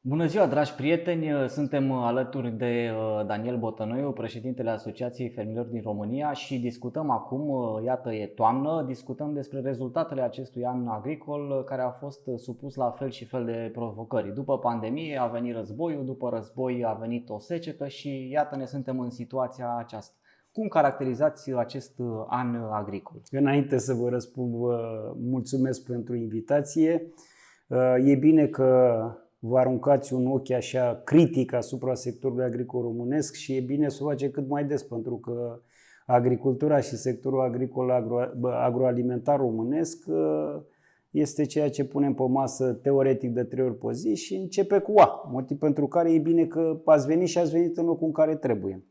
Bună ziua, dragi prieteni! Suntem alături de Daniel Botănoiu, președintele Asociației Fermierilor din România și discutăm acum, iată, e toamnă, discutăm despre rezultatele acestui an agricol care a fost supus la fel și fel de provocări. După pandemie a venit războiul, după război a venit o secetă și iată ne suntem în situația aceasta. Cum caracterizați acest an agricol? Înainte să vă răspund, vă mulțumesc pentru invitație. E bine că vă aruncați un ochi așa critic asupra sectorului agricol românesc și e bine să o faceți cât mai des, pentru că agricultura și sectorul agricol agroalimentar românesc este ceea ce punem pe masă teoretic de 3 ori pe zi și începe cu A, motiv pentru care e bine că ați venit și ați venit în locul în care trebuie.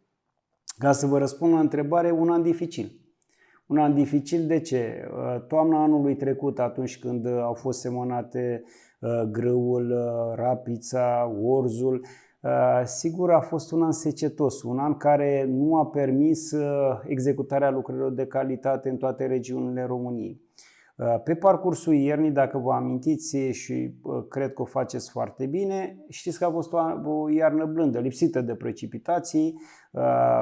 Ca să vă răspund la întrebare, un an dificil. Un an dificil de ce? Toamna anului trecut, atunci când au fost semănate grâul, rapița, orzul, sigur a fost un an secetos, un an care nu a permis executarea lucrărilor de calitate în toate regiunile României. Pe parcursul iernii, dacă vă amintiți și cred că o faceți foarte bine, știți că a fost o iarnă blândă, lipsită de precipitații.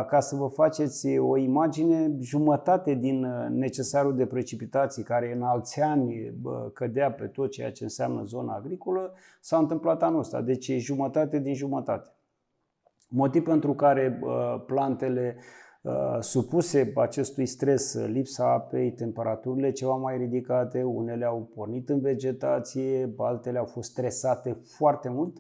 Ca să vă faceți o imagine, jumătate din necesarul de precipitații care în alți ani cădea pe tot ceea ce înseamnă zona agricolă s-a întâmplat anul ăsta, deci e jumătate din jumătate. Motiv pentru care plantele supuse acestui stres, lipsa apei, temperaturile ceva mai ridicate, unele au pornit în vegetație, altele au fost stresate foarte mult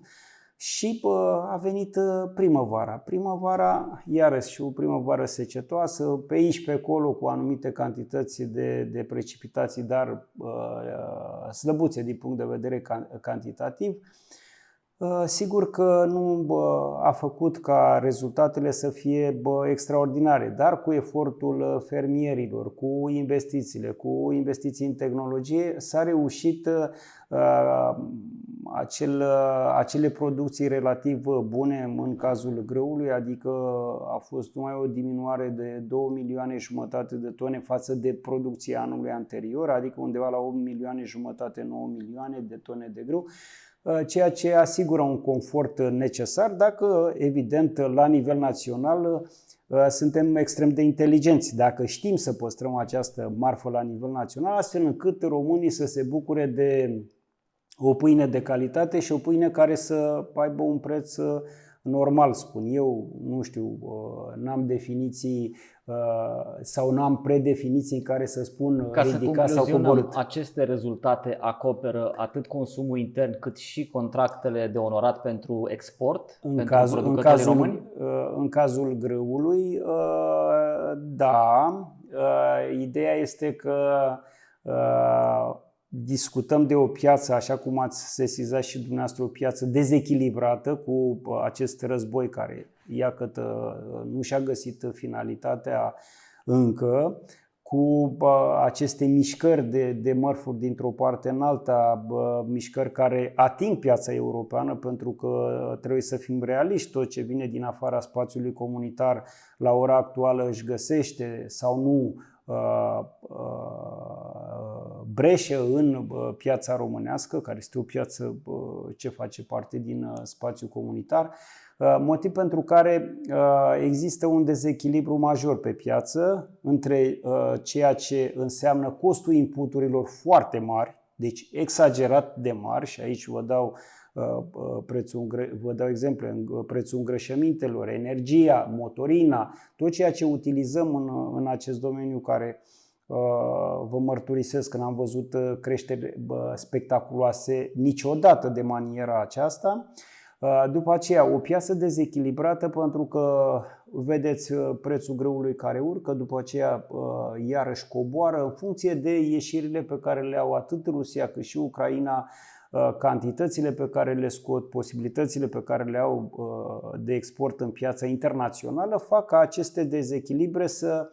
și a venit primăvara. Primăvara, iarăși o primăvară secetoasă, pe aici pe acolo cu anumite cantități de precipitații, dar slăbuțe din punct de vedere cantitativ. Sigur că nu a făcut ca rezultatele să fie extraordinare, dar cu efortul fermierilor, cu investițiile, cu investiții în tehnologie, s-a reușit acele producții relativ bune în cazul grâului, adică a fost numai o diminuare de 2 milioane jumătate de tone față de producția anului anterior, adică undeva la 8 milioane jumătate, 9 milioane de tone de grâu, ceea ce asigură un confort necesar dacă, evident, la nivel național suntem extrem de inteligenți. Dacă știm să păstrăm această marfă la nivel național, astfel încât românii să se bucure de o pâine de calitate și o pâine care să aibă un preț normal, spun eu, nu știu, n-am definiții sau n-am predefiniții în care să spun ridicat sau coborât. Aceste rezultate acoperă atât consumul intern cât și contractele de onorat pentru export, pentru producătorii români? În cazul grâului, da. Ideea este că discutăm de o piață, așa cum ați sesizat și dumneavoastră, o piață dezechilibrată cu acest război care, iată, nu și-a găsit finalitatea încă, cu aceste mișcări de mărfuri dintr-o parte în alta, mișcări care ating piața europeană, pentru că trebuie să fim realiști, tot ce vine din afara spațiului comunitar la ora actuală își găsește sau nu breșă în piața românească, care este o piață ce face parte din spațiul comunitar, motiv pentru care există un dezechilibru major pe piață între ceea ce înseamnă costul inputurilor foarte mari, deci exagerat de mari, și aici vă dau exemple, prețul îngrășămintelor, energia, motorina, tot ceea ce utilizăm în acest domeniu, care vă mărturisesc că n-am văzut creșteri spectaculoase niciodată de maniera aceasta. După aceea, o piață dezechilibrată, pentru că vedeți prețul grâului care urcă, după aceea iarăși coboară în funcție de ieșirile pe care le au atât Rusia cât și Ucraina, cantitățile pe care le scot, posibilitățile pe care le au de export în piața internațională, fac ca aceste dezechilibre să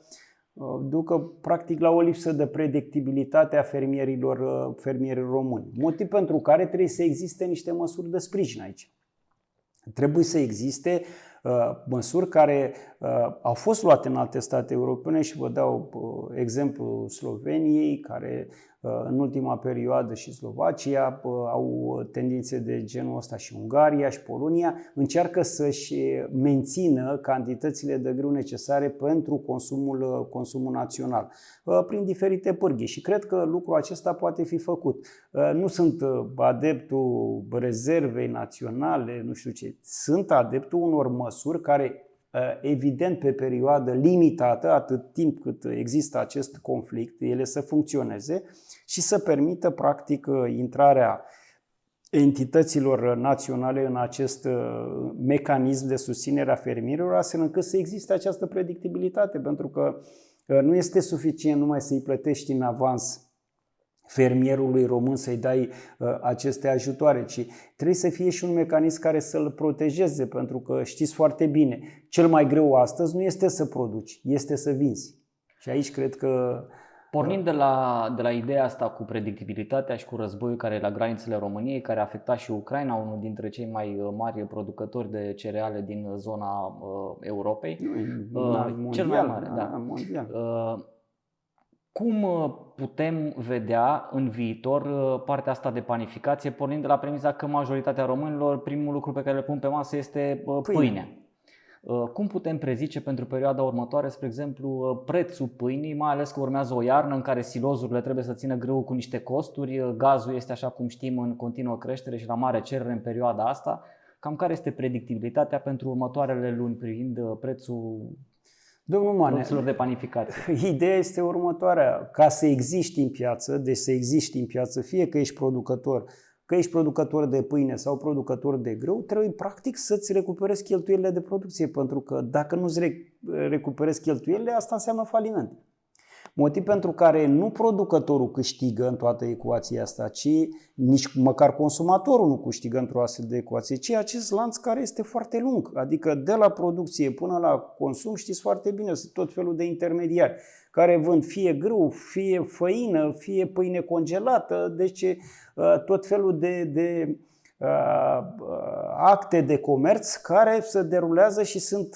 ducă practic la o lipsă de predictibilitate a fermierilor români. Motiv pentru care trebuie să existe niște măsuri de sprijin aici. Trebuie să existe măsuri care au fost luate în alte state europene și vă dau exemplu Sloveniei, care în ultima perioadă și Slovacia au tendințe de genul ăsta și Ungaria și Polonia încearcă să-și mențină cantitățile de grâu necesare pentru consumul național prin diferite pârghii și cred că lucrul acesta poate fi făcut. Nu sunt adeptul rezervei naționale, nu știu ce, sunt adeptul unor măsuri care evident pe perioadă limitată, atât timp cât există acest conflict, ele să funcționeze și să permită practic intrarea entităților naționale în acest mecanism de susținere a fermierilor, astfel încât să existe această predictibilitate, pentru că nu este suficient numai să-i plătești în avans fermierului român, să-i dai aceste ajutoare, ci trebuie să fie și un mecanism care să-l protejeze, pentru că știți foarte bine, cel mai greu astăzi nu este să produci, este să vinzi. Și aici cred că... Pornind de la ideea asta cu predictibilitatea și cu războiul care e la granițele României, care a afectat și Ucraina, unul dintre cei mai mari producători de cereale din zona Europei, mondial, cel mai mare, da. Mondial. Cum putem vedea în viitor partea asta de panificație, pornind de la premisa că majoritatea românilor, primul lucru pe care le pun pe masă este pâinea? Cum putem prezice pentru perioada următoare, spre exemplu, prețul pâinii, mai ales că urmează o iarnă în care silozurile trebuie să țină grâu cu niște costuri, gazul este, așa cum știm, în continuă creștere și la mare cerere în perioada asta. Cam care este predictibilitatea pentru următoarele luni privind prețul produselor de panificație? Ideea este următoarea. Ca să existi în piață, deci să existi în piață, fie că ești producător de pâine sau producător de grâu, trebuie practic să-ți recuperezi cheltuielile de producție, pentru că dacă nu-ți recuperezi cheltuielile, asta înseamnă faliment. Motiv pentru care nu producătorul câștigă în toată ecuația asta, ci nici măcar consumatorul nu câștigă într-o astfel de ecuație, ci acest lanț care este foarte lung. Adică de la producție până la consum, știți foarte bine, sunt tot felul de intermediari care vând fie grâu, fie făină, fie pâine congelată, deci tot felul de acte de comerț care se derulează și sunt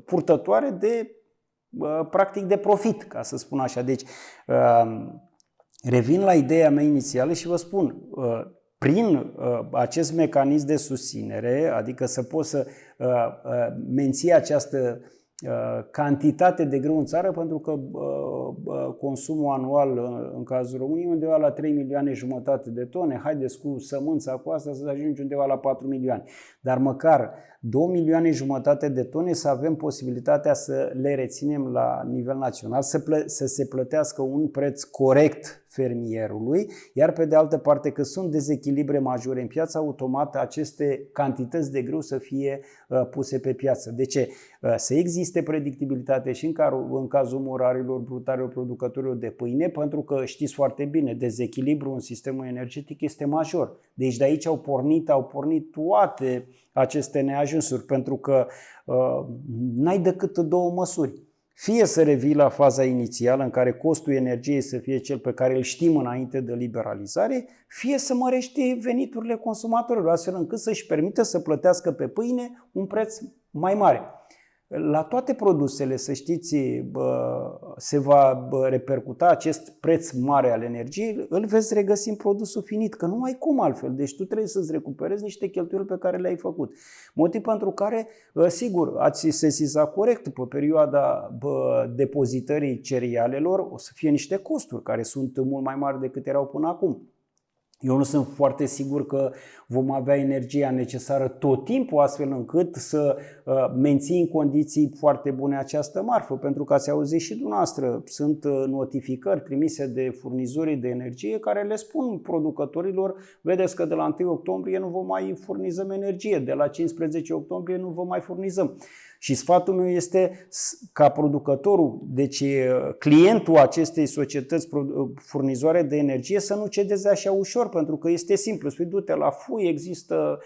purtătoare de practic de profit, ca să spun așa. Deci revin la ideea mea inițială și vă spun, prin acest mecanism de susținere, adică să poți să menții această cantitate de grâu în țară, pentru că consumul anual în cazul României e undeva la 3 milioane jumătate de tone. Haideți cu sămânța cu asta să ajungi undeva la 4 milioane. Dar măcar 2 milioane jumătate de tone să avem posibilitatea să le reținem la nivel național, să se plătească un preț corect fermierului, iar pe de altă parte că sunt dezechilibre majore în piață, automat aceste cantități de grâu să fie puse pe piață. De ce? Să existe predictibilitate și în cazul morarilor, brutarilor, producătorilor de pâine, pentru că știți foarte bine, dezechilibru în sistemul energetic este major. Deci de aici au pornit toate aceste neajunsuri, pentru că n-ai decât două măsuri. Fie să revii la faza inițială în care costul energiei să fie cel pe care îl știm înainte de liberalizare, fie să mărești veniturile consumatorilor, astfel încât să-și permită să plătească pe pâine un preț mai mare. La toate produsele, să știți, se va repercuta acest preț mare al energiei, îl veți regăsi în produsul finit, că nu ai cum altfel. Deci tu trebuie să-ți recuperezi niște cheltuieli pe care le-ai făcut. Motiv pentru care, sigur, ați sesizat corect, pe perioada depozitării cerealelor o să fie niște costuri care sunt mult mai mari decât erau până acum. Eu nu sunt foarte sigur că vom avea energia necesară tot timpul, astfel încât să menții în condiții foarte bune această marfă, pentru că ați auzit și dumneavoastră, sunt notificări trimise de furnizorii de energie care le spun producătorilor: vedeți că de la 1 octombrie nu vă mai furnizăm energie, de la 15 octombrie nu vă mai furnizăm. Și sfatul meu este ca producătorul, deci clientul acestei societăți furnizoare de energie, să nu cedeze așa ușor, pentru că este simplu. Spui, du-te la FUI, există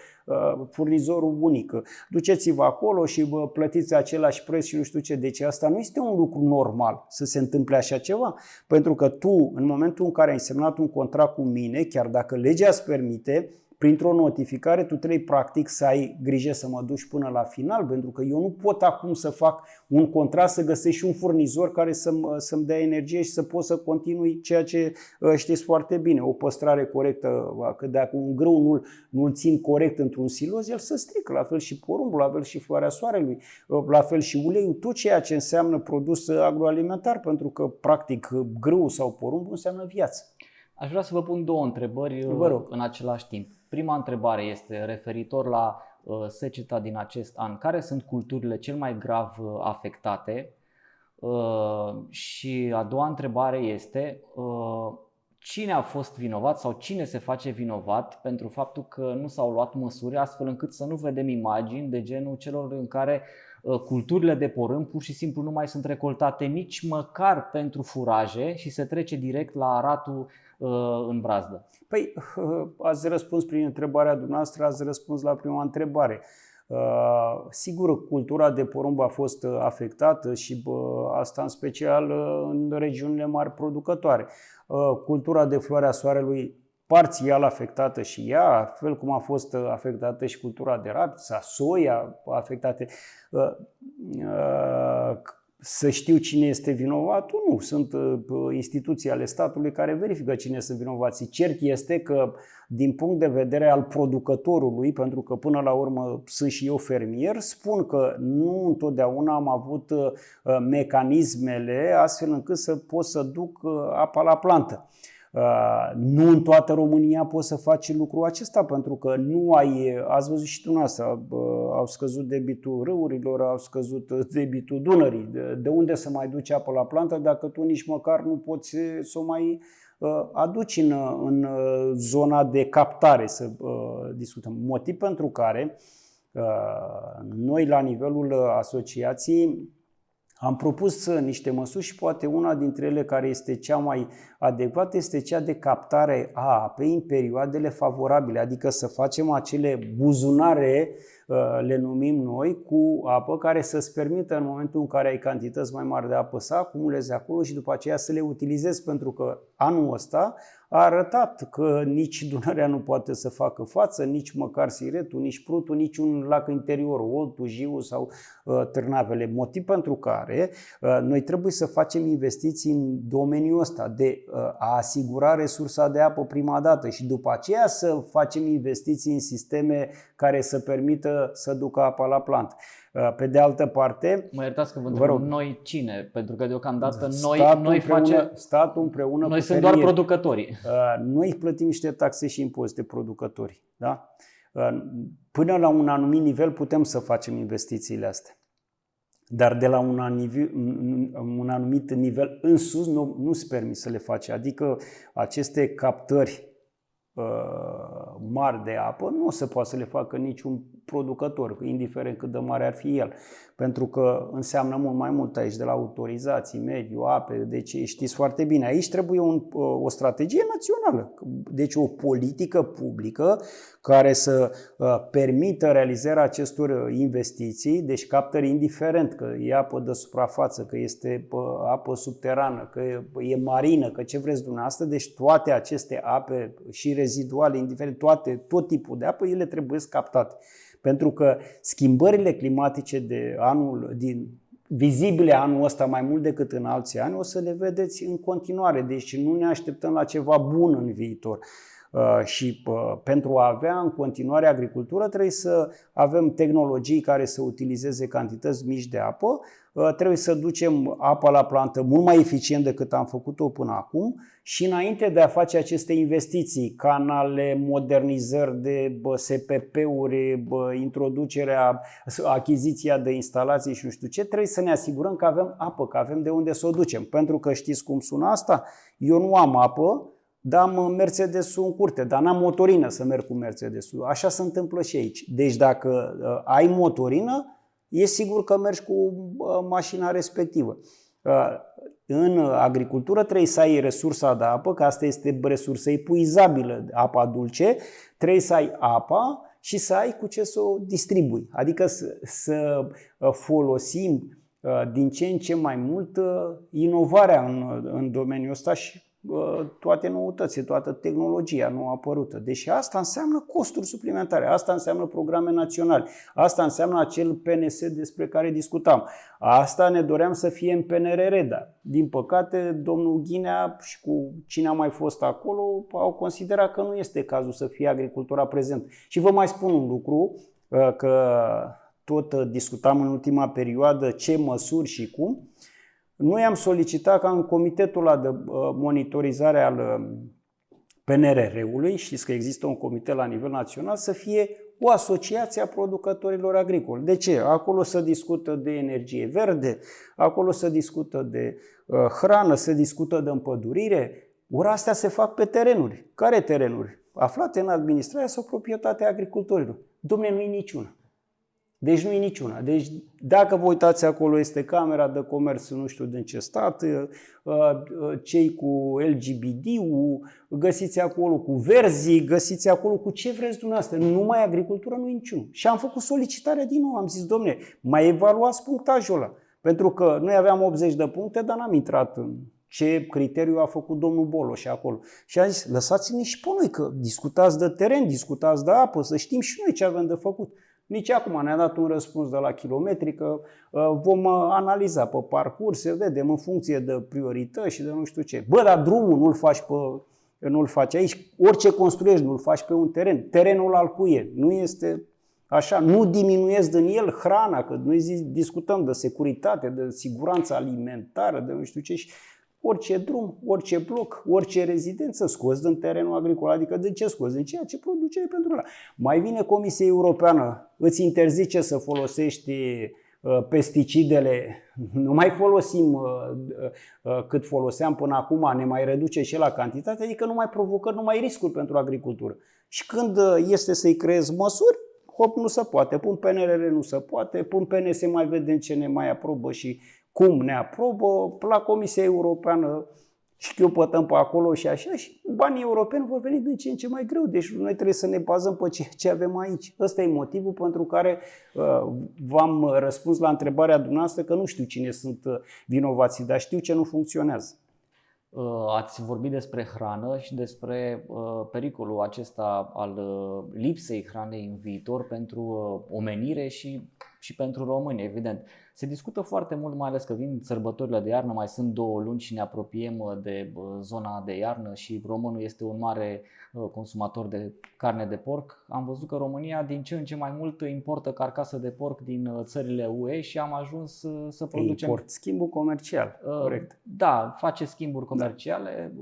furnizorul unic. Duceți-vă acolo și vă plătiți același preț și nu știu ce. Deci asta nu este un lucru normal să se întâmple așa ceva. Pentru că tu, în momentul în care ai semnat un contract cu mine, chiar dacă legea îți permite, printr-o notificare tu trebuie practic să ai grijă să mă duci până la final, pentru că eu nu pot acum să fac un contract, să găsesc și un furnizor care să-mi dea energie și să pot să continui ceea ce știți foarte bine, o păstrare corectă, că dacă un grâu nu-l țin corect într-un siloz, el se strică, la fel și porumbul, la fel și floarea soarelui, la fel și uleiul, tot ceea ce înseamnă produs agroalimentar, pentru că practic grâu sau porumbul înseamnă viață. Aș vrea să vă pun două întrebări în același timp. Prima întrebare este referitor la seceta din acest an. Care sunt culturile cel mai grav afectate? Și a doua întrebare este cine a fost vinovat sau cine se face vinovat pentru faptul că nu s-au luat măsuri astfel încât să nu vedem imagini de genul celor în care culturile de porumb pur și simplu nu mai sunt recoltate nici măcar pentru furaje și se trece direct la aratul în brazdă? Păi, ați răspuns prin întrebarea dumneavoastră, ați răspuns la prima întrebare. Sigur, cultura de porumb a fost afectată și asta în special în regiunile mari producătoare. Cultura de floarea soarelui parțial afectată și ea, fel cum a fost afectată și cultura de rapiță, soia afectate. Să știu cine este vinovatul? Nu. Sunt instituții ale statului care verifică cine sunt vinovații. Cert este că, din punct de vedere al producătorului, pentru că până la urmă sunt și eu fermier, spun că nu întotdeauna am avut mecanismele astfel încât să pot să duc apa la plantă. Nu în toată România poți să faci lucrul acesta, pentru că nu ai, ați văzut și dumneavoastră, au scăzut debitul râurilor, au scăzut debitul Dunării. De unde să mai duci apă la plantă dacă tu nici măcar nu poți să o mai aduci în zona de captare, să discutăm. Motiv pentru care noi la nivelul asociației am propus niște măsuri și poate una dintre ele care este cea mai adecvată este cea de captare a apei în perioadele favorabile, adică să facem acele buzunare, le numim noi, cu apă care să-ți permită în momentul în care ai cantități mai mari de apă să acumulezi acolo și după aceea să le utilizezi, pentru că anul ăsta a arătat că nici Dunărea nu poate să facă față, nici măcar Siretul, nici Prutul, nici un lac interior, Oltul, Jiu sau Târnavele. Motiv pentru care noi trebuie să facem investiții în domeniul ăsta de a asigura resursa de apă prima dată și după aceea să facem investiții în sisteme care să permită să ducă apa la plantă. Pe de altă parte, mă iertați că vă întreb, noi cine? Pentru că deocamdată statul împreună noi cu sunt doar producătorii. Noi plătim niște taxe și impozite producătorii. Da? Până la un anumit nivel putem să facem investițiile astea. Dar de la un anumit nivel în sus nu-ți permis să le faci. Adică aceste captări mari de apă nu o să poată să le facă niciun producător, indiferent cât de mare ar fi el, pentru că înseamnă mult mai mult aici de la autorizații, mediu, ape, deci știți foarte bine, aici trebuie o strategie națională, deci o politică publică care să permită realizarea acestor investiții, deci captări indiferent că e apă de suprafață, că este apă subterană, că e marină, că ce vreți dumneavoastră, deci toate aceste ape și reziduale, indiferent, tot tipul de apă, ele trebuie captate. Pentru că schimbările climatice vizibile anul ăsta mai mult decât în alți ani, o să le vedeți în continuare. Deci nu ne așteptăm la ceva bun în viitor. Și pentru a avea în continuare agricultură trebuie să avem tehnologii care să utilizeze cantități mici de apă, trebuie să ducem apa la plantă mult mai eficient decât am făcut-o până acum și înainte de a face aceste investiții, canale, modernizări de SPP-uri, introducerea, achiziția de instalații și nu știu ce, trebuie să ne asigurăm că avem apă, că avem de unde să o ducem. Pentru că știți cum sună asta? Eu nu am apă, dar am Mercedes-ul în curte, dar n-am motorină să merg cu Mercedes-ul. Așa se întâmplă și aici. Deci dacă ai motorină, e sigur că mergi cu mașina respectivă. În agricultură trebuie să ai resursa de apă, că asta este resursă epuizabilă, apa dulce, trebuie să ai apa și să ai cu ce să o distribui. Adică să folosim din ce în ce mai mult inovarea în domeniul ăsta și toate noutățile, toată tehnologia nouă apărută. Deci asta înseamnă costuri suplimentare, asta înseamnă programe naționale, asta înseamnă acel PNS despre care discutam. Asta ne doream să fie în PNRR, dar din păcate domnul Ghinea și cu cine a mai fost acolo au considerat că nu este cazul să fie agricultura prezent. Și vă mai spun un lucru, că tot discutam în ultima perioadă ce măsuri și cum. Noi am solicitat ca în comitetul ăla de monitorizare al PNRR-ului, știți că există un comitet la nivel național, să fie o asociație a producătorilor agricoli. De ce? Acolo se discută de energie verde, acolo se discută de hrană, se discută de împădurire. Ori astea se fac pe terenuri. Care terenuri? Aflate în administrarea sau proprietatea agricultorilor. Dom'le, nu e niciuna. Deci nu e niciuna. Deci dacă vă uitați acolo este Camera de Comerț, nu știu din ce stat, cei cu LGBT-ul, găsiți acolo cu verzi, găsiți acolo cu ce vreți dumneavoastră. Numai agricultură nu e niciunul. Și am făcut solicitarea din nou, am zis, domne, mai evaluați punctajul ăla. Pentru că noi aveam 80 de puncte, dar n-am intrat în ce criteriu a făcut domnul Boloș acolo. Și am zis, lăsați-ne și pe noi, că discutați de teren, discutați de apă, să știm și noi ce avem de făcut. Nici acum ne-a dat un răspuns de la kilometri că vom analiza pe parcurs, să vedem în funcție de priorități și de nu știu ce. Bă, dar drumul nu-l faci aici. Orice construiești nu-l faci pe un teren. Terenul al cui e. Nu este așa. Nu diminuezi din el hrana, că noi discutăm de securitate, de siguranță alimentară, de nu știu ce. Și orice drum, orice bloc, orice rezidență scoți din terenul agricol. Adică de ce scoți? Din ceea ce produce pentru ăla. Mai vine Comisia Europeană, îți interzice să folosești pesticidele, nu mai folosim cât foloseam până acum, ne mai reduce și la cantitate, adică nu mai provocări, nu mai riscuri pentru agricultură. Și când este să-i creezi măsuri, hop, nu se poate, pun PNRR nu se poate, pun PNS, mai vedem ce ne mai aprobă și cum ne aprobă, la Comisia Europeană șchiopătăm pe acolo și așa și banii europeni vor veni din ce în ce mai greu. Deci noi trebuie să ne bazăm pe ce avem aici. Ăsta e motivul pentru care v-am răspuns la întrebarea dumneavoastră că nu știu cine sunt vinovații, dar știu ce nu funcționează. Ați vorbit despre hrană și despre pericolul acesta al lipsei hranei în viitor pentru omenire și pentru români, evident. Se discută foarte mult, mai ales că vin sărbătorile de iarnă, mai sunt 2 luni și ne apropiem de zona de iarnă și românul este un mare consumator de carne de porc. Am văzut că România din ce în ce mai mult importă carcasă de porc din țările UE și am ajuns să producem... Schimbul comercial, corect. Da, face schimburi comerciale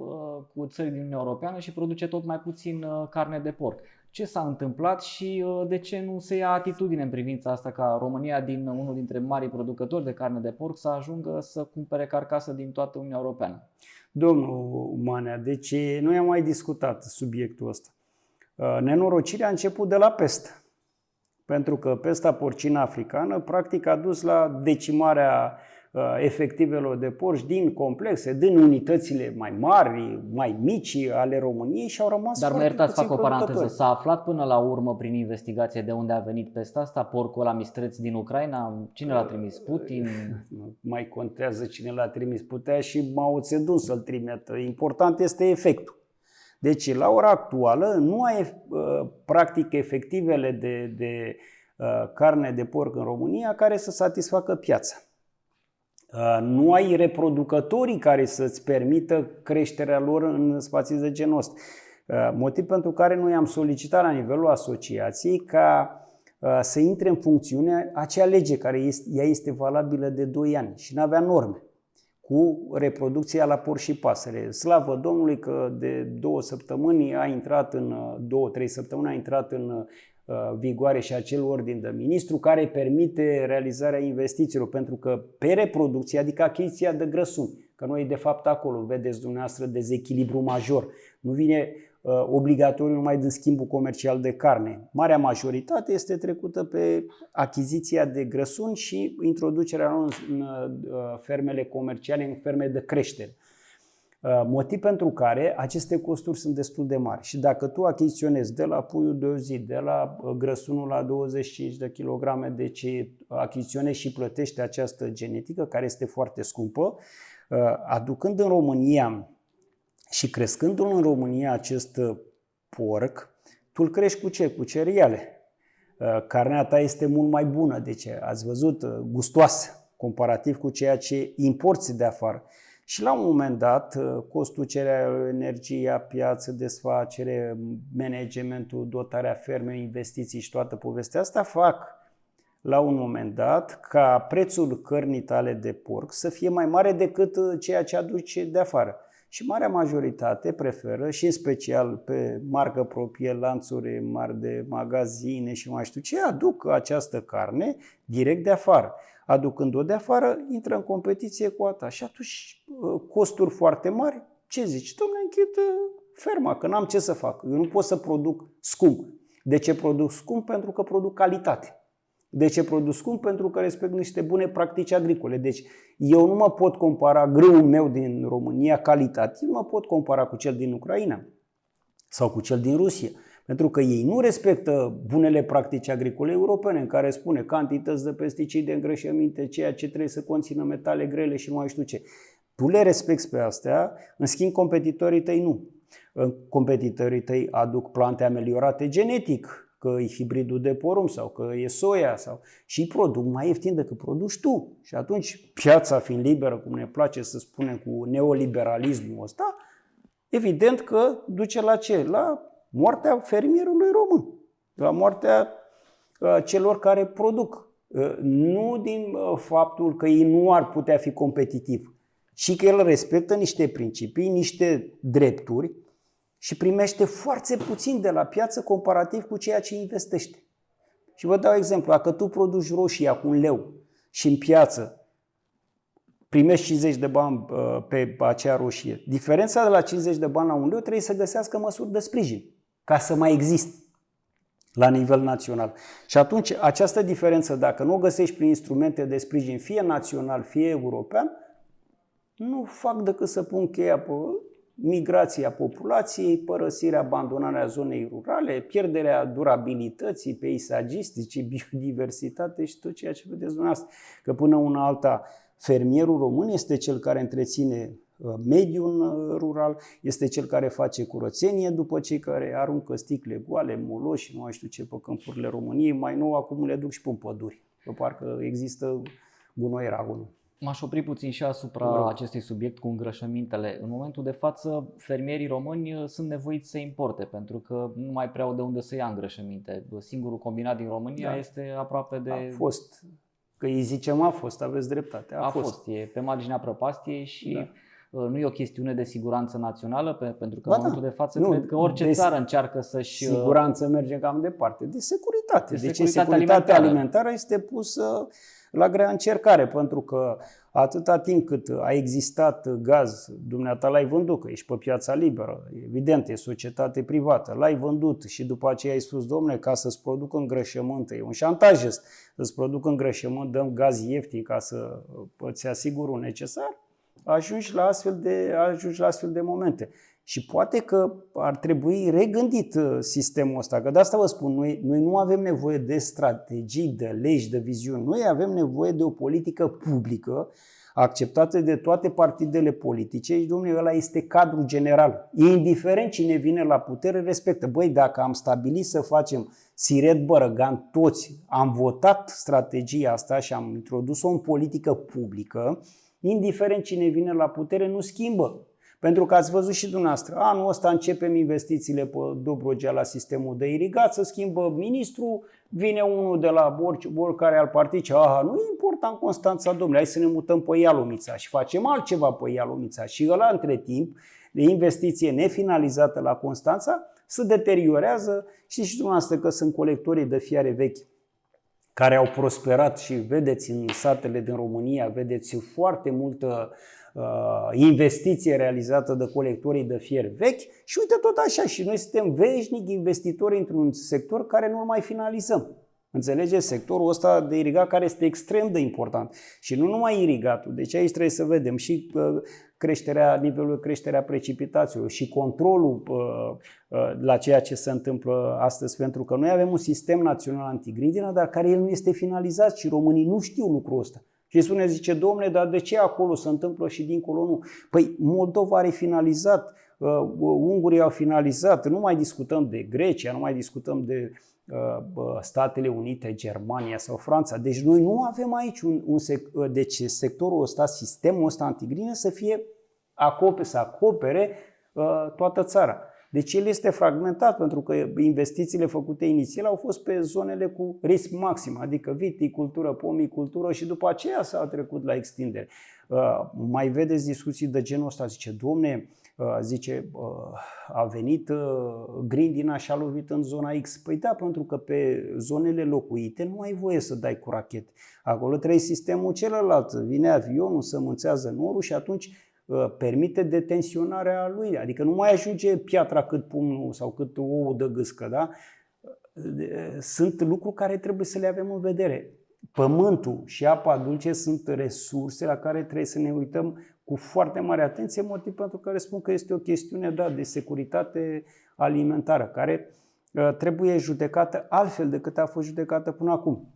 cu țări din Uniunea Europeană și produce tot mai puțin carne de porc. Ce s-a întâmplat și de ce nu se ia atitudine în privința asta ca România, din unul dintre marii producători de carne de porc, să ajungă să cumpere carcasă din toată Uniunea Europeană? Domnul Manea, deci noi am mai discutat subiectul ăsta. Nenorocirea a început de la pestă. Pentru că pesta porcină africană practic a dus la decimarea efectivelor de porci din complexe, din unitățile mai mari, mai mici ale României și au rămas Dar foarte mă iertați, puțini fac o paranteză, producători. s-a aflat până la urmă prin investigație de unde a venit pesta asta, porcul ăla mistreț din Ucraina? Cine l-a trimis? Putin? Nu mai contează cine l-a trimis, putea și Mao Zedong să-l trimită. Important este efectul. Deci la ora actuală nu ai practic efectivele de carne de porc în România care să satisfacă piața. Nu ai reproducătorii care să-ți permită creșterea lor în spații de genul ăsta. Motiv pentru care noi am solicitat la nivelul asociației ca să intre în funcțiune acea lege care ea este valabilă de 2 ani și nu avea norme cu reproducția la porc și pasăre. Slavă Domnului că de 2 săptămâni a intrat în 2-3 săptămâni a intrat în vigoare și acel ordin de ministru care permite realizarea investițiilor, pentru că pe reproducție, adică achiziția de grăsimi, că noi de fapt acolo vedeți dumneavoastră dezechilibru major, nu vine obligatoriu numai din schimbul comercial de carne. Marea majoritate este trecută pe achiziția de grăsuni și introducerea în fermele comerciale, în ferme de creștere. Motiv pentru care aceste costuri sunt destul de mari. Și dacă tu achiziționezi de la puiul de o zi, de la grăsunul la 25 de kilograme, deci achiziționezi și plătești această genetică, care este foarte scumpă, aducând în România Și crescându-l în România acest porc, tu îl crești cu ce? Cu cereale. Carnea ta este mult mai bună, deci ați văzut, gustoasă, comparativ cu ceea ce importi de afară. Și la un moment dat, costul cerealelor, energia, piață, desfacere, managementul, dotarea fermei, investiții și toată povestea asta fac la un moment dat ca prețul cărnii tale de porc să fie mai mare decât ceea ce aduci de afară. Și marea majoritate preferă, și în special pe marcă proprie, lanțuri mari de magazine și mai știu ce, aduc această carne direct de afară. Aducând-o de afară, intră în competiție cu a ta. Și atunci, costuri foarte mari, ce zici? Dom'le, închid ferma, că n-am ce să fac. Eu nu pot să produc scump. De ce produc scump? Pentru că produc calitate. De ce produc scump? Pentru că respect niște bune practici agricole. Deci eu nu mă pot compara grâul meu din România, calitativ, mă pot compara cu cel din Ucraina sau cu cel din Rusia. Pentru că ei nu respectă bunele practici agricole europene, în care spune cantități de pesticide, îngrășăminte, ceea ce trebuie să conțină metale grele și nu mai știu ce. Tu le respecti pe astea, în schimb competitorii tăi nu. Competitorii tăi aduc plante ameliorate genetic, că e hibridul de porumb sau că e soia și îi produc mai ieftin decât produci tu. Și atunci piața fiind liberă, cum ne place să spunem cu neoliberalismul ăsta, evident că duce la ce? La moartea fermierului român, la moartea celor care produc. Nu din faptul că ei nu ar putea fi competitivi, ci că el respectă niște principii, niște drepturi și primește foarte puțin de la piață comparativ cu ceea ce investește. Și vă dau exemplu, dacă tu produci roșia cu 1 leu și în piață primești 50 de bani pe acea roșie, diferența de la 50 de bani la 1 leu trebuie să găsească măsuri de sprijin ca să mai existe la nivel național. Și atunci această diferență, dacă nu o găsești prin instrumente de sprijin, fie național, fie european, nu fac decât să pun cheia pe migrația populației, părăsirea, abandonarea zonei rurale, pierderea durabilității peisagisticii, biodiversitate și tot ceea ce vedeți dumneavoastră. Că până una alta, fermierul român este cel care întreține mediul rural, este cel care face curățenie după cei care aruncă sticle goale, moloși și nu mai știu ce pe câmpurile României. Mai nou acum le duc și pe păduri, că parcă există gunoi ragunul. M-aș opri puțin și asupra acestui subiect cu îngrășămintele. În momentul de față, fermierii români sunt nevoiți să importe, pentru că nu mai prea au de unde să ia îngrășăminte. Singurul combinat din România este aproape de... A fost. Că îi zicem a fost, aveți dreptate. A fost. E pe marginea prăpastiei și nu e o chestiune de siguranță națională, pentru că în momentul de față cred că orice țară încearcă să-și... Siguranță merge cam departe. De securitate. Securitatea alimentară este pusă la grea încercare, pentru că atâta timp cât a existat gaz, dumneata l-ai vândut, că ești pe piața liberă, evident, e societate privată, l-ai vândut și după aceea ai spus, dom'le, ca să-ți produc îngrășământ, e un șantaj ăsta, să-ți produc îngrășământ, dăm gaz ieftin ca să îți asigurul necesar, ajungi la astfel de momente. Și poate că ar trebui regândit sistemul ăsta, că de asta vă spun, noi nu avem nevoie de strategii, de legi, de viziuni, noi avem nevoie de o politică publică acceptată de toate partidele politice și, domnule, ăla este cadrul general. Indiferent cine vine la putere, respectă. Băi, dacă am stabilit să facem Siret Bărăgan, toți am votat strategia asta și am introdus-o în politică publică, indiferent cine vine la putere, nu schimbă. Pentru că ați văzut și dumneavoastră, anul ăsta începem investițiile pe Dobrogea la sistemul de irigație, schimbă ministru, vine unul de la oricare al partidului, nu e important Constanța, domnule, hai să ne mutăm pe Ialomița și facem altceva pe Ialomița. Și ăla, între timp, de investiție nefinalizată la Constanța, se deteriorează. Știți și dumneavoastră că sunt colectorii de fiare vechi care au prosperat și vedeți în satele din România, vedeți foarte multă investiție realizată de colectorii de fier vechi și uite tot așa și noi suntem veșnic investitori într-un sector care nu-l mai finalizăm. Înțelegeți? Sectorul ăsta de irigat care este extrem de important și nu numai irigatul, deci aici trebuie să vedem și nivelul creșterea precipitațiilor și controlul la ceea ce se întâmplă astăzi, pentru că noi avem un sistem național antigrindină, dar care el nu este finalizat și românii nu știu lucrul ăsta. Și zice, domnule, dar de ce acolo se întâmplă și dincolo nu? Păi Moldova are finalizat, ungurii au finalizat, nu mai discutăm de Grecia, nu mai discutăm de Statele Unite, Germania sau Franța. Deci noi nu avem aici deci sectorul ăsta, sistemul ăsta antigrină să acopere toată țara. Deci el este fragmentat pentru că investițiile făcute inițial au fost pe zonele cu risc maxim, adică viticultură, pomicultură și după aceea s-a trecut la extindere. Mai vedeți discuții de genul ăsta, a venit grindina și a lovit în zona X. Păi da, pentru că pe zonele locuite nu ai voie să dai cu rachete. Acolo trebuie sistemul celălalt. Vine avionul, sămânțează norul și atunci permite detenționarea lui. Adică nu mai ajunge piatra cât pumnul sau cât ou de gâscă. Da? Sunt lucruri care trebuie să le avem în vedere. Pământul și apa dulce sunt resurse la care trebuie să ne uităm cu foarte mare atenție, motiv pentru care spun că este o chestiune de securitate alimentară, care trebuie judecată altfel decât a fost judecată până acum.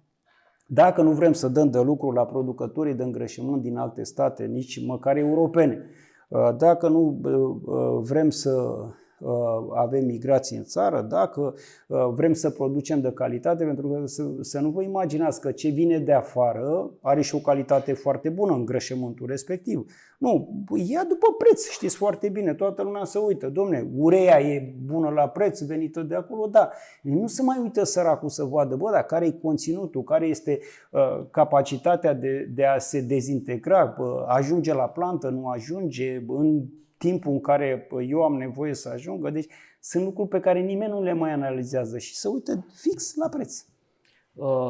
Dacă nu vrem să dăm de lucru la producătorii de îngrășământ din alte state, nici măcar europene, dacă nu vrem să avem migrație în țară, dacă vrem să producem de calitate, pentru că să nu vă imaginați că ce vine de afară are și o calitate foarte bună în îngrășământul respectiv. Nu, ia după preț, știți foarte bine, toată lumea se uită. Dom'le, ureia e bună la preț, venită de acolo, da. Nu se mai uită săracul să vadă, dar care e conținutul, care este capacitatea de a se dezintegra, ajunge la plantă, nu ajunge, în timpul în care eu am nevoie să ajungă. Deci sunt lucruri pe care nimeni nu le mai analizează și se uită fix la preț.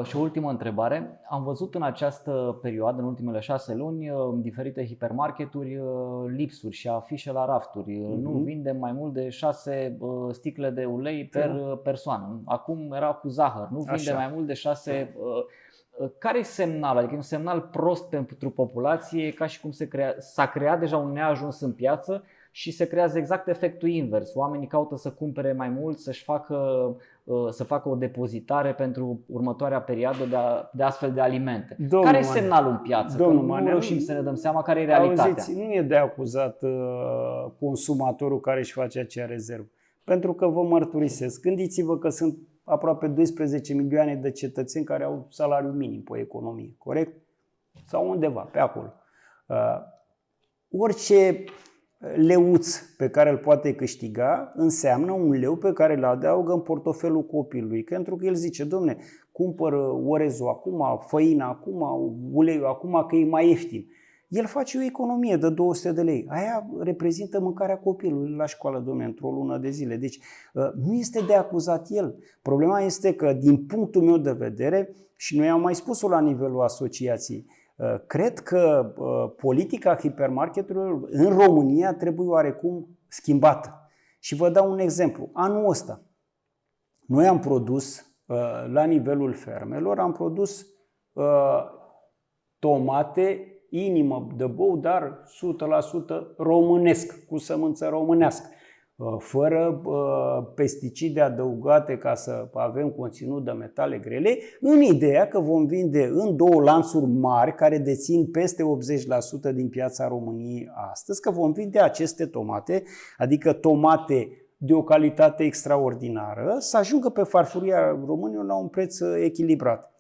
Și o ultimă întrebare. Am văzut în această perioadă, în ultimele 6 luni, în diferite hipermarketuri, lipsuri și afișe la rafturi. Nu vindem mai mult de 6 sticle de ulei per persoană. Acum era cu zahăr. Nu vindem mai mult de 6. Care e semnalul? Adică e un semnal prost pentru populație, ca și cum s-a creat deja un neajuns în piață și se creează exact efectul invers. Oamenii caută să cumpere mai mult, să facă o depozitare pentru următoarea perioadă de astfel de alimente. Care e semnalul în piață? Nu reușim să ne dăm seama care e realitatea. Auziți, nu e de acuzat consumatorul care își face acea rezervă. Pentru că vă mărturisesc, gândiți-vă că sunt aproape 12 milioane de cetățeni care au salariu minim pe economie, corect? Sau undeva, pe acolo. Orice leuț pe care îl poate câștiga înseamnă un leu pe care îl adaugă în portofelul copilului. Pentru că el zice, dom'le, cumpără orezul acum, făina acum, uleiul acum, că e mai ieftin. El face o economie de 200 de lei. Aia reprezintă mâncarea copilului la școală, dom'le, într-o lună de zile. Deci nu este de acuzat el. Problema este că, din punctul meu de vedere, și noi am mai spus-o la nivelul asociației, cred că politica hipermarketurilor în România trebuie oarecum schimbată. Și vă dau un exemplu. Anul ăsta, noi am produs, la nivelul fermelor, am produs tomate inimă de bou, dar 100% românesc, cu sămânță românească, fără pesticide adăugate ca să avem conținut de metale grele, în ideea că vom vinde în 2 lanțuri mari care dețin peste 80% din piața României astăzi, că vom vinde aceste tomate, adică tomate de o calitate extraordinară, să ajungă pe farfuria românilor la un preț echilibrat.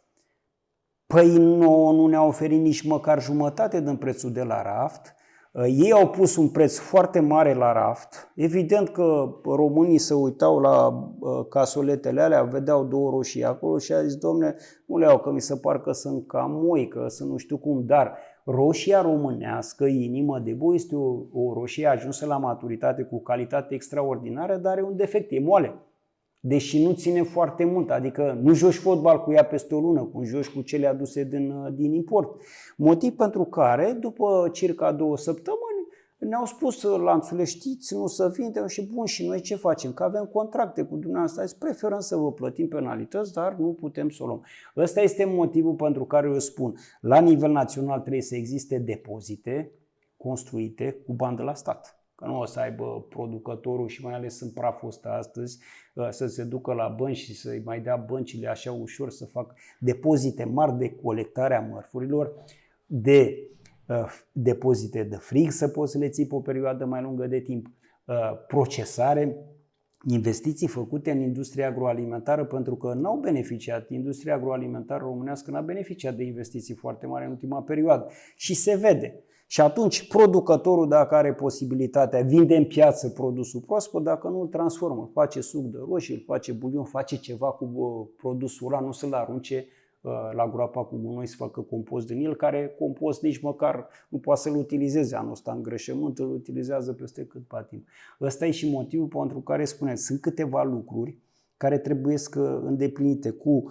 Păi nouă nu ne-au oferit nici măcar jumătate din prețul de la raft. Ei au pus un preț foarte mare la raft. Evident că românii se uitau la casoletele alea, vedeau 2 roșii acolo și a zis, dom'le, nu le iau că mi se par că sunt cam moi, că sunt nu știu cum, dar roșia românească, inimă de bou, este o roșie ajunsă la maturitate cu calitate extraordinară, dar are un defect, e moale. Deși nu ține foarte mult, adică nu joci fotbal cu ea peste o lună, cum joci cu cele aduse din import. Motiv pentru care, după circa 2 săptămâni, ne-au spus lanțurile, știți, nu să vindem și bun, și noi ce facem? Că avem contracte cu dumneavoastră, preferăm să vă plătim penalități, dar nu putem să o luăm. Ăsta este motivul pentru care eu spun, la nivel național trebuie să existe depozite construite cu bani de la stat. Că nu o să aibă producătorul și mai ales în praful ăsta astăzi să se ducă la bănci și să-i mai dea băncile așa ușor să facă depozite mari de colectare a mărfurilor, de depozite de frig să poți să le ții pe o perioadă mai lungă de timp. procesare, investiții făcute în industria agroalimentară, pentru că n-au beneficiat, industria agroalimentară românească n-a beneficiat de investiții foarte mari în ultima perioadă și se vede. Și atunci producătorul, dacă are posibilitatea, vinde în piață produsul proaspăt, dacă nu îl transformă, face suc de roșii, îl face bulion, face ceva cu produsul ăla, nu să-l arunce la groapa cu gunoi să facă compost din el, care compost nici măcar nu poate să-l utilizeze anul ăsta, îngrășământ îl utilizează peste câtva timp. Ăsta e și motivul pentru care spuneți, sunt câteva lucruri care trebuie îndeplinite cu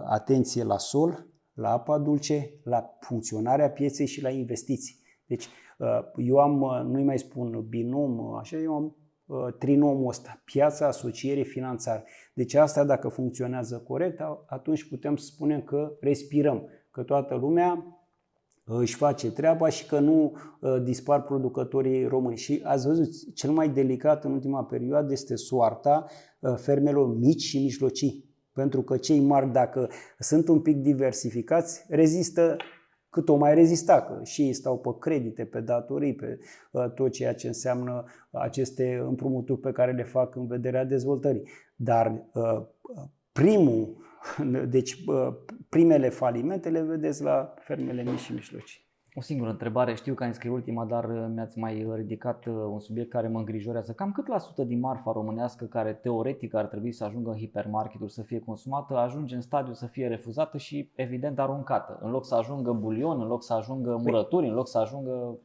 atenție la sol, la apa dulce, la funcționarea pieței și la investiții. Deci eu am, nu-i mai spun binom, așa, eu am trinomul ăsta, piața, asociere, finanțare. Deci asta dacă funcționează corect, atunci putem să spunem că respirăm, că toată lumea își face treaba și că nu dispar producătorii români. Și ați văzut, cel mai delicat în ultima perioadă este soarta fermelor mici și mijlocii. Pentru că cei mari, dacă sunt un pic diversificați, rezistă cât o mai rezista, că și ei stau pe credite, pe datorii, pe tot ceea ce înseamnă aceste împrumuturi pe care le fac în vederea dezvoltării. Dar primele falimente le vedeți la fermele mici și mijlocii. O singură întrebare, știu că am scris ultima, dar mi-ați mai ridicat un subiect care mă îngrijorează. Cam cât la sută din marfa românească care teoretic ar trebui să ajungă în hipermarketuri să fie consumată, ajunge în stadiu să fie refuzată și evident aruncată, în loc să ajungă bulion, în loc să ajungă murături, în loc să ajungă...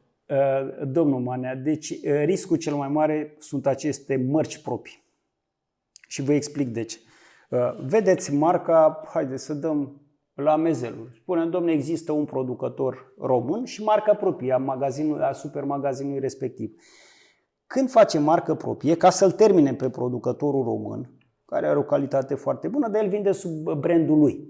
Domnul Manea, deci riscul cel mai mare sunt aceste mărci proprii. Și vă explic de ce. Vedeți marca, haideți să dăm la mezeluri. Spunem, domne, există un producător român și marca proprie a supermagazinului respectiv. Când face marcă proprie, ca să-l termine pe producătorul român, care are o calitate foarte bună, dar el vinde sub brandul lui.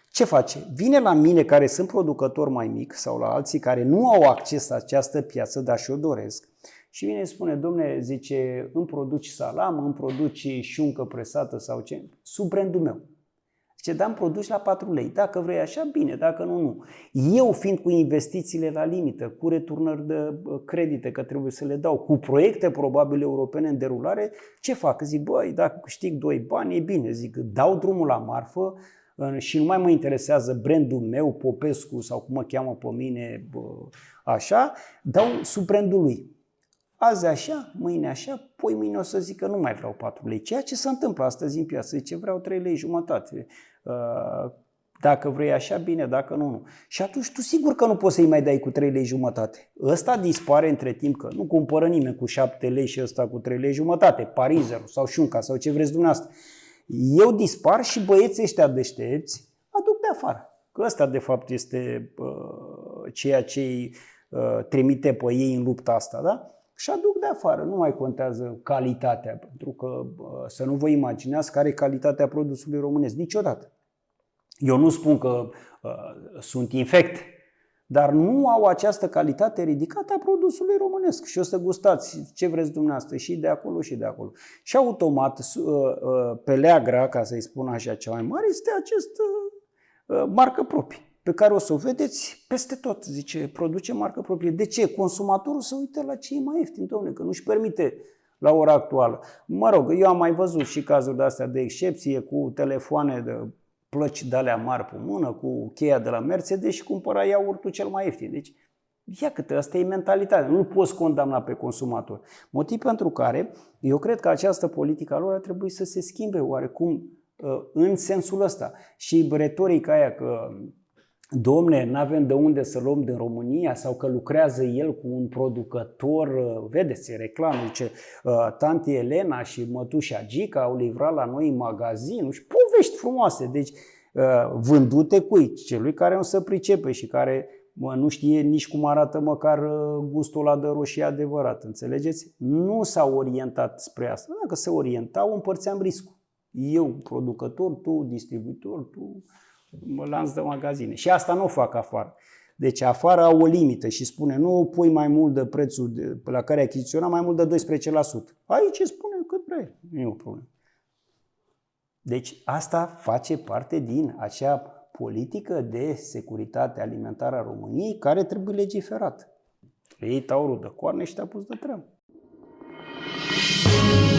Ce face? Vine la mine, care sunt producători mai mic, sau la alții care nu au acces la această piață, dar și-o doresc, și vine și spune, domne, zice, îmi produci salam, îmi produci șuncă presată sau ce, sub brandul meu. Zice, da, îmi produci la 4 lei. Dacă vrei așa, bine, dacă nu, nu. Eu fiind cu investițiile la limită, cu returnări de credite, că trebuie să le dau, cu proiecte probabil europene în derulare, ce fac? Zic, băi, dacă câștig 2 bani, e bine. Zic, dau drumul la marfă și nu mai mă interesează brandul meu, Popescu sau cum mă cheamă pe mine, așa, dau sub brandul lui. Azi așa, mâine așa, poi mâine o să zic că nu mai vreau 4 lei. Ceea ce se întâmplă astăzi în piață, zice vreau 3 lei jumătate. Dacă vrei așa, bine, dacă nu, nu. Și atunci tu sigur că nu poți să-i mai dai cu 3 lei jumătate. Ăsta dispare între timp, că nu cumpără nimeni cu 7 lei și ăsta cu 3 lei jumătate, parizerul sau șunca sau ce vreți dumneavoastră. Eu dispar și băieții ăștia deștepți aduc de afară. Că ăsta de fapt este ceea ce îi trimite pe ei în lupta asta, da? Și aduc de afară, nu mai contează calitatea, pentru că să nu vă imaginați care e calitatea produsului românesc, niciodată. Eu nu spun că sunt infecte, dar nu au această calitate ridicată a produsului românesc. Și o să gustați ce vreți dumneavoastră, și de acolo și de acolo. Și automat, peleagra, ca să-i spun așa, cea mai mare, este această marcă proprie, pe care o să o vedeți peste tot. Zice, produce marcă proprie. De ce? Consumatorul se uită la ce e mai ieftin, dom'le, că nu-și permite la ora actuală. Mă rog, eu am mai văzut și cazuri de astea de excepție cu telefoane de plăci de alea mari pe mână, cu cheia de la Mercedes și cumpăra iaurtul cel mai ieftin. Deci, ia câte, asta e mentalitatea. Nu poți condamna pe consumator. Motiv pentru care eu cred că această politică a lor ar trebui să se schimbe oarecum în sensul ăsta. Și retorica aia că domne, n-avem de unde să luăm din România sau că lucrează el cu un producător, vedeți, reclamă, zice, tanti Elena și mătușa Gica au livrat la noi în magazin și povești frumoase, deci vândute cui? Celui care nu se pricepe și care nu știe nici cum arată măcar gustul ăla de roșie adevărat, înțelegeți? Nu s-au orientat spre asta. Dacă se orientau, împărțeam riscul. Eu, producător, tu, distribuitor, tu, lanț de magazine. Și asta nu o fac afară. Deci afară au o limită și spune nu pui mai mult de prețul la care ai achiziționat, mai mult de 12%. Aici spune cât vrei, nu e o problemă. Deci asta face parte din acea politică de securitate alimentară a României care trebuie legiferată. Ei taurul de coarne și te-a pus de treabă. Mulțumesc!